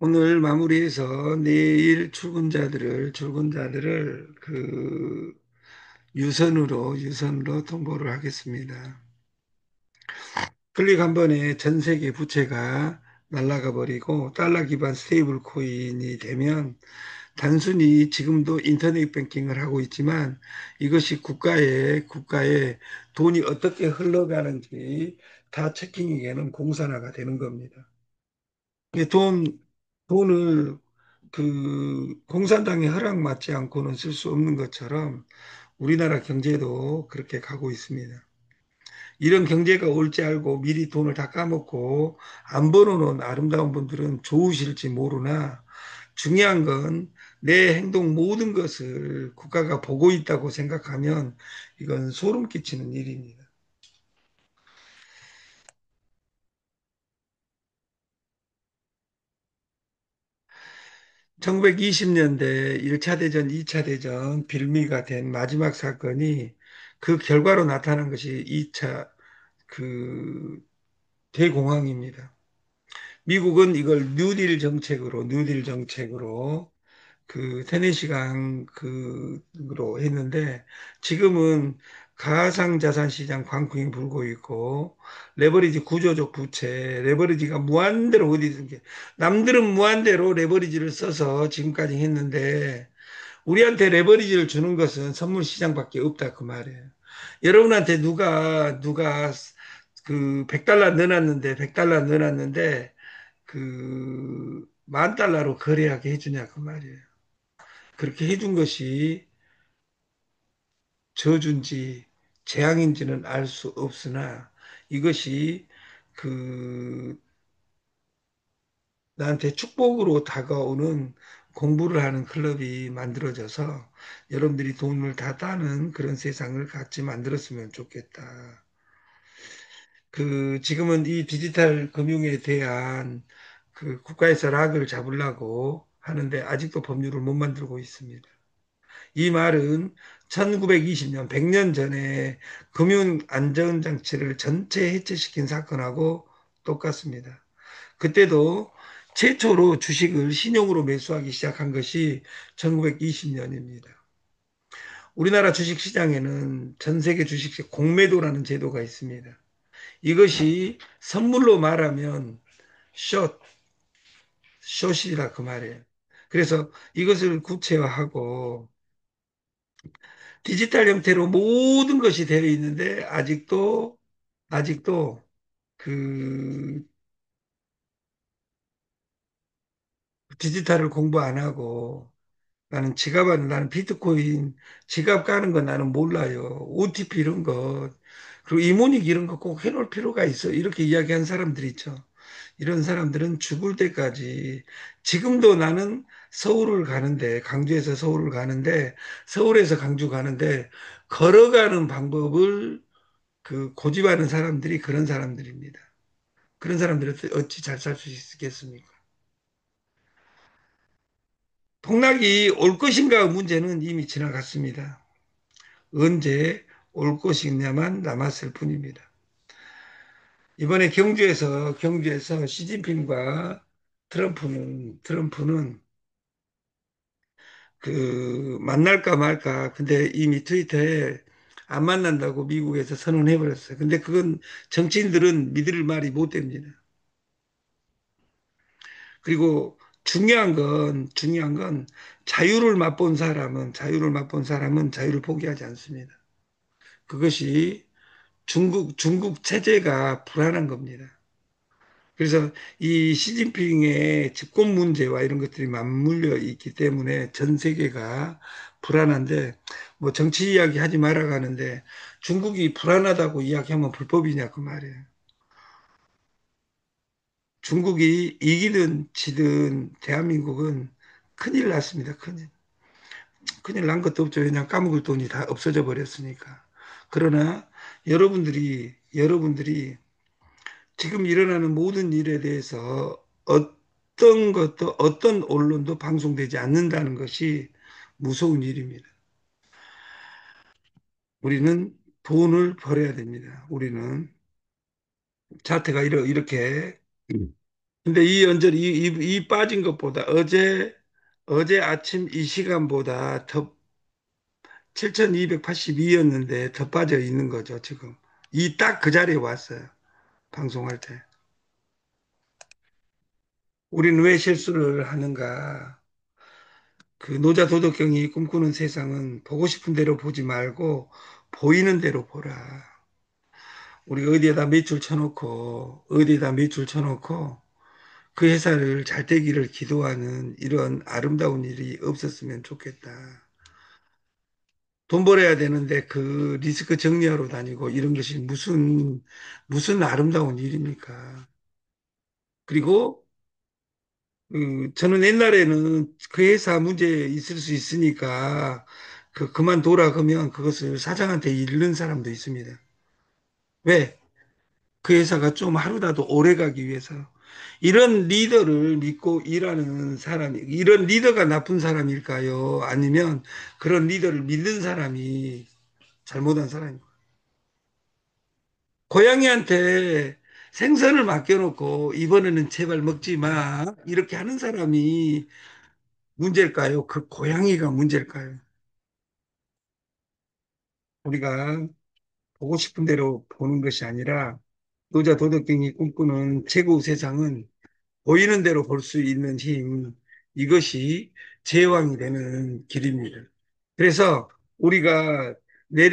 오늘 마무리해서 내일 출근자들을 유선으로 통보를 하겠습니다. 클릭 한 번에 전 세계 부채가 날아가 버리고 달러 기반 스테이블 코인이 되면 단순히 지금도 인터넷 뱅킹을 하고 있지만 이것이 국가에 돈이 어떻게 흘러가는지 다 체킹하는 공산화가 되는 겁니다. 이게 돈을 공산당의 허락 받지 않고는 쓸 수 없는 것처럼 우리나라 경제도 그렇게 가고 있습니다. 이런 경제가 올 줄 알고 미리 돈을 다 까먹고 안 벌어놓은 아름다운 분들은 좋으실지 모르나 중요한 건 내 행동 모든 것을 국가가 보고 있다고 생각하면 이건 소름 끼치는 일입니다. 1920년대 1차 대전, 2차 대전 빌미가 된 마지막 사건이 그 결과로 나타난 것이 2차 그 대공황입니다. 미국은 이걸 뉴딜 정책으로 테네시강 그로 했는데 지금은 가상자산 시장 광풍이 불고 있고 레버리지 구조적 부채 레버리지가 무한대로 어디든지 남들은 무한대로 레버리지를 써서 지금까지 했는데 우리한테 레버리지를 주는 것은 선물 시장밖에 없다 그 말이에요. 여러분한테 누가 100달러 넣어놨는데 100달러 넣어놨는데 10,000달러로 거래하게 해주냐 그 말이에요. 그렇게 해준 것이 저준지 재앙인지는 알 수 없으나 이것이 그 나한테 축복으로 다가오는 공부를 하는 클럽이 만들어져서 여러분들이 돈을 다 따는 그런 세상을 같이 만들었으면 좋겠다. 지금은 이 디지털 금융에 대한 국가에서 락을 잡으려고 하는데 아직도 법률을 못 만들고 있습니다. 이 말은 1920년, 100년 전에 금융안전장치를 전체 해체시킨 사건하고 똑같습니다. 그때도 최초로 주식을 신용으로 매수하기 시작한 것이 1920년입니다. 우리나라 주식시장에는 전 세계 주식시 공매도라는 제도가 있습니다. 이것이 선물로 말하면 숏, 숏이라 그 말이에요. 그래서 이것을 구체화하고 디지털 형태로 모든 것이 되어 있는데 아직도 그 디지털을 공부 안 하고 나는 비트코인 지갑 가는 거 나는 몰라요. OTP 이런 거 그리고 이모닉 이런 거 꼭 해놓을 필요가 있어. 이렇게 이야기하는 사람들이 있죠. 이런 사람들은 죽을 때까지 지금도 나는 강주에서 서울을 가는데 서울에서 강주 가는데 걸어가는 방법을 고집하는 사람들이 그런 사람들입니다. 그런 사람들은 어찌 잘 살 수 있겠습니까? 폭락이 올 것인가 문제는 이미 지나갔습니다. 언제 올 것이냐만 남았을 뿐입니다. 이번에 경주에서 시진핑과 트럼프는 만날까 말까. 근데 이미 트위터에 안 만난다고 미국에서 선언해버렸어요. 근데 그건 정치인들은 믿을 말이 못 됩니다. 그리고 중요한 건 자유를 맛본 사람은 자유를 포기하지 않습니다. 그것이 중국 체제가 불안한 겁니다. 그래서 이 시진핑의 집권 문제와 이런 것들이 맞물려 있기 때문에 전 세계가 불안한데 뭐 정치 이야기 하지 말아 가는데 중국이 불안하다고 이야기하면 불법이냐 그 말이에요. 중국이 이기든 지든 대한민국은 큰일 났습니다. 큰일 난 것도 없죠. 그냥 까먹을 돈이 다 없어져 버렸으니까. 그러나 여러분들이 지금 일어나는 모든 일에 대해서 어떤 언론도 방송되지 않는다는 것이 무서운 일입니다. 우리는 돈을 벌어야 됩니다. 차트가 이렇게. 근데 이 연절, 이 빠진 것보다 어제 아침 이 시간보다 더 7,282였는데 더 빠져 있는 거죠, 지금. 이 딱 그 자리에 왔어요, 방송할 때. 우리는 왜 실수를 하는가? 그 노자 도덕경이 꿈꾸는 세상은 보고 싶은 대로 보지 말고 보이는 대로 보라. 우리 어디에다 매출 쳐놓고 그 회사를 잘 되기를 기도하는 이런 아름다운 일이 없었으면 좋겠다. 돈 벌어야 되는데 그 리스크 정리하러 다니고 이런 것이 무슨 아름다운 일입니까? 그리고 저는 옛날에는 그 회사 문제 있을 수 있으니까 그만둬라 그러면 그것을 사장한테 잃는 사람도 있습니다. 왜? 그 회사가 좀 하루라도 오래 가기 위해서. 이런 리더를 믿고 일하는 사람이, 이런 리더가 나쁜 사람일까요? 아니면 그런 리더를 믿는 사람이 잘못한 사람일까요? 고양이한테 생선을 맡겨놓고 이번에는 제발 먹지 마. 이렇게 하는 사람이 문제일까요? 그 고양이가 문제일까요? 우리가 보고 싶은 대로 보는 것이 아니라 노자 도덕경이 꿈꾸는 최고 세상은 보이는 대로 볼 수 있는 힘, 이것이 제왕이 되는 길입니다. 그래서 우리가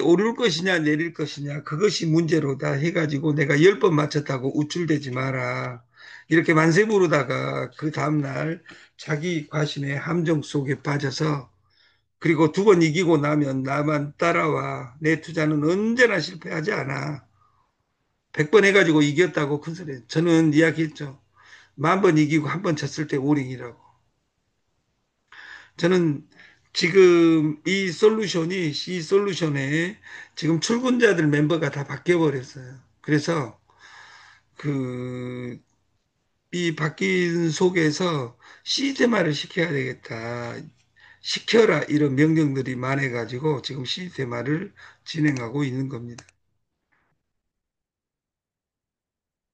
오를 것이냐 내릴 것이냐 그것이 문제로다 해가지고 내가 10번 맞췄다고 우쭐대지 마라. 이렇게 만세 부르다가 그 다음날 자기 과신의 함정 속에 빠져서 그리고 2번 이기고 나면 나만 따라와. 내 투자는 언제나 실패하지 않아. 100번 해가지고 이겼다고 큰 소리. 저는 이야기했죠. 10,000번 이기고 1번 졌을 때 오링이라고. 저는 지금 이 솔루션에 지금 출근자들 멤버가 다 바뀌어 버렸어요. 그래서 그, 이 바뀐 속에서 시스템화를 시켜야 되겠다. 시켜라 이런 명령들이 많아가지고 지금 시스템화를 진행하고 있는 겁니다.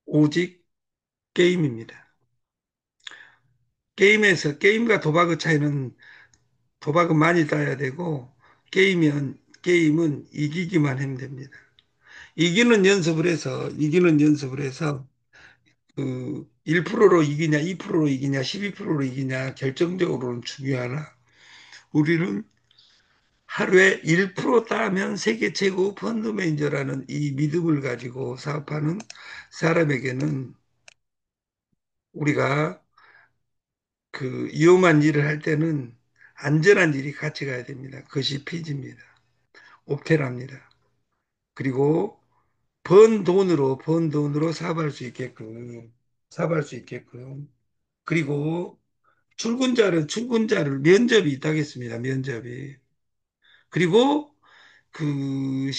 오직 게임입니다. 게임과 도박의 차이는 도박은 많이 따야 되고 게임은 이기기만 하면 됩니다. 이기는 연습을 해서 그 1%로 이기냐, 2%로 이기냐, 12%로 이기냐 결정적으로는 중요하나 우리는 하루에 1% 따면 세계 최고 펀드 매니저라는 이 믿음을 가지고 사업하는 사람에게는 우리가 그 위험한 일을 할 때는 안전한 일이 같이 가야 됩니다. 그것이 피지입니다. 옵테랍니다. 그리고 번 돈으로 사업할 수 있게끔. 그리고 출근자를 면접이 있다겠습니다. 면접이. 그리고 그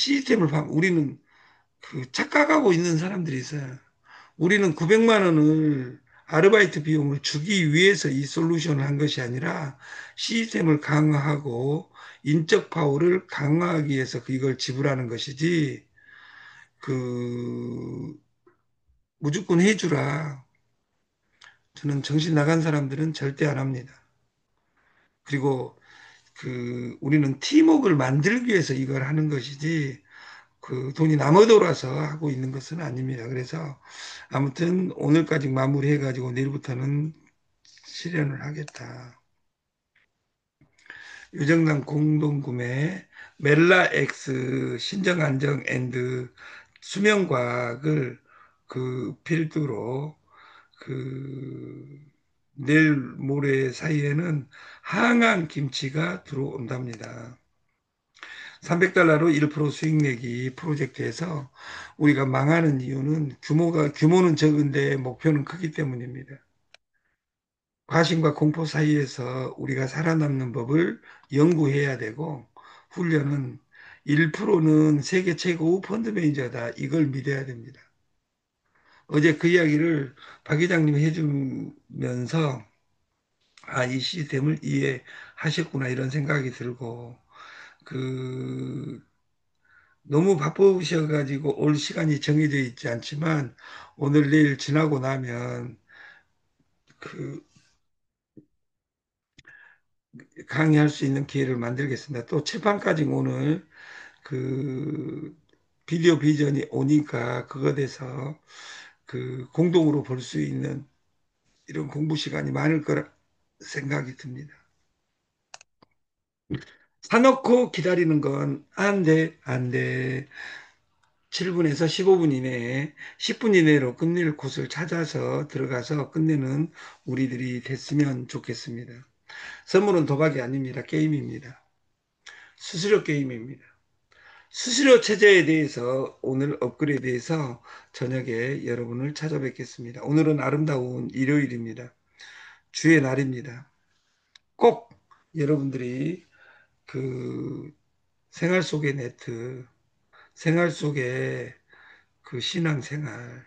우리는 그 착각하고 있는 사람들이 있어요. 우리는 900만 원을 아르바이트 비용을 주기 위해서 이 솔루션을 한 것이 아니라 시스템을 강화하고 인적 파워를 강화하기 위해서 이걸 지불하는 것이지 그 무조건 해주라. 저는 정신 나간 사람들은 절대 안 합니다. 그리고 우리는 팀워크를 만들기 위해서 이걸 하는 것이지 그 돈이 남아 돌아서 하고 있는 것은 아닙니다. 그래서 아무튼 오늘까지 마무리해가지고 내일부터는 실현을 하겠다. 유정당 공동구매 멜라엑스 신정안정 앤드 수면과학을 그 필두로 그 내일 모레 사이에는 항암 김치가 들어온답니다. 300달러로 1% 수익 내기 프로젝트에서 우리가 망하는 이유는 규모는 적은데 목표는 크기 때문입니다. 과신과 공포 사이에서 우리가 살아남는 법을 연구해야 되고 훈련은 1%는 세계 최고 펀드 매니저다. 이걸 믿어야 됩니다. 어제 그 이야기를 박 회장님이 해주면서 이 시스템을 이해하셨구나 이런 생각이 들고 그 너무 바쁘셔가지고 올 시간이 정해져 있지 않지만 오늘 내일 지나고 나면 그 강의할 수 있는 기회를 만들겠습니다. 또 칠판까지 오늘 그 비디오 비전이 오니까 그거 돼서 그 공동으로 볼 수 있는 이런 공부 시간이 많을 거라 생각이 듭니다. 사놓고 기다리는 건 안 돼, 안 돼. 7분에서 15분 이내에 10분 이내로 끝낼 곳을 찾아서 들어가서 끝내는 우리들이 됐으면 좋겠습니다. 선물은 도박이 아닙니다. 게임입니다. 수수료 게임입니다. 수수료 체제에 대해서 오늘 업그레이드해서 저녁에 여러분을 찾아뵙겠습니다. 오늘은 아름다운 일요일입니다. 주의 날입니다. 꼭 여러분들이 그 생활 속의 네트, 생활 속의 그 신앙생활,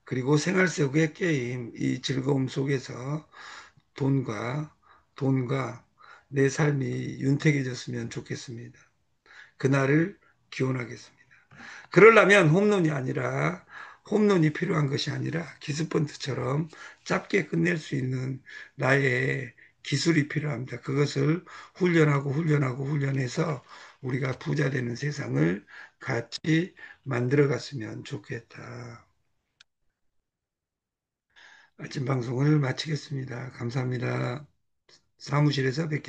그리고 생활 속의 게임, 이 즐거움 속에서 돈과, 돈과 내 삶이 윤택해졌으면 좋겠습니다. 그날을 기원하겠습니다. 그러려면 홈런이 아니라 홈런이 필요한 것이 아니라 기습번트처럼 짧게 끝낼 수 있는 나의 기술이 필요합니다. 그것을 훈련하고 훈련하고 훈련해서 우리가 부자 되는 세상을 같이 만들어 갔으면 좋겠다. 아침 방송을 마치겠습니다. 감사합니다. 사무실에서 뵙겠습니다.